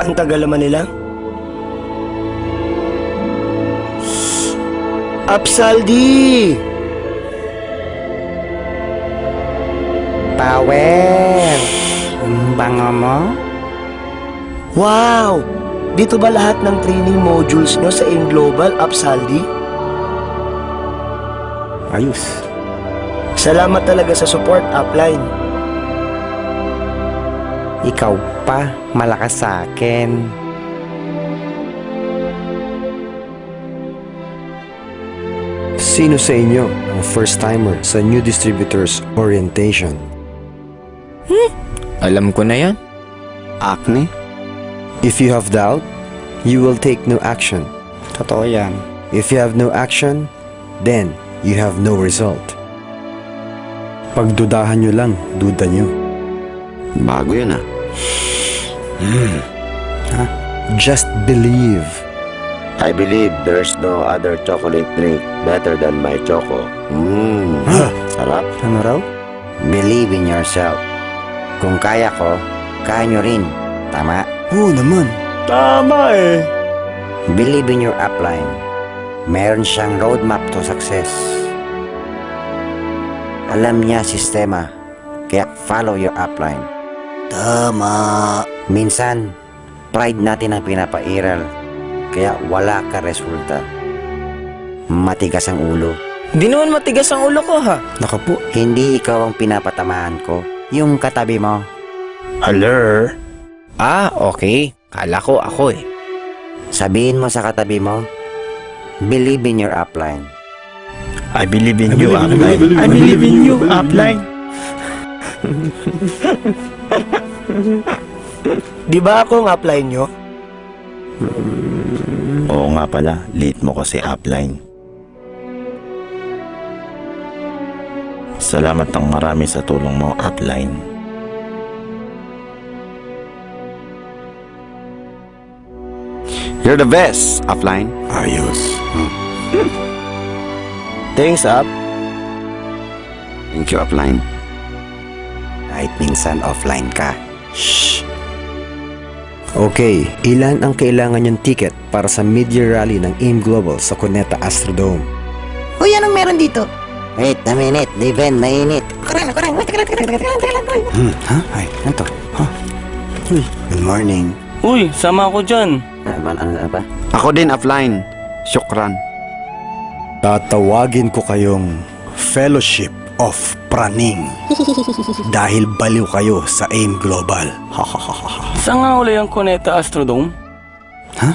Ang tagal naman nila. Apsaldi! Power! Ang bango mo? Wow! Dito ba lahat ng training modules nyo sa AIM Global, Apsaldi? Ayos. Salamat talaga sa support, Upline. Ikaw pa, malakas sa akin. Sino sa inyo ang first-timer sa New Distributors Orientation? Alam ko na yan. Acne? If you have doubt, you will take no action. Totoo yan. If you have no action, then you have no result. Pagdudahan nyo lang, duda nyo. Bago yun ah. Just believe. I believe there's no other chocolate drink better than my choco. Sarap. Ano raw? Believe in yourself. Kung kaya ko, kaya nyo rin. Tama? Oo naman. Tama eh. Believe in your upline. Meron siyang roadmap to success. Alam niya sistema, kaya follow your upline. Tama. Minsan, pride natin ang pinapairal, kaya wala ka resulta. Matigas ang ulo. Di naman matigas ang ulo ko ha. Nakapo. Hindi ikaw ang pinapatamaan ko, yung katabi mo. Hello? Ah, okay. Kala ko ako eh. Sabihin mo sa katabi mo, believe in your upline. I believe in you, Upline. I believe in you, Upline. Di ba ako ang upline nyo? Oo nga pala, late mo kasi upline. Salamat ng marami sa tulong mo, upline. You're the best, upline. Ayos. Thanks, Up. Thank you, upline. Kahit minsan offline ka. Shh. Okay, ilan ang kailangan yung ticket para sa mid-year rally ng AIM Global sa Cuneta Astrodome? Uy, anong meron dito? Wait a minute, Liven, mainit. Ay, ano to? Good morning. Uy, sama ako dyan. Ano ba? Ako din, upline. Syukran. Tatawagin ko kayong Fellowship of Praning dahil baliw kayo sa AIM Global. Saan nga uli ang Cuneta Astrodome? Ha?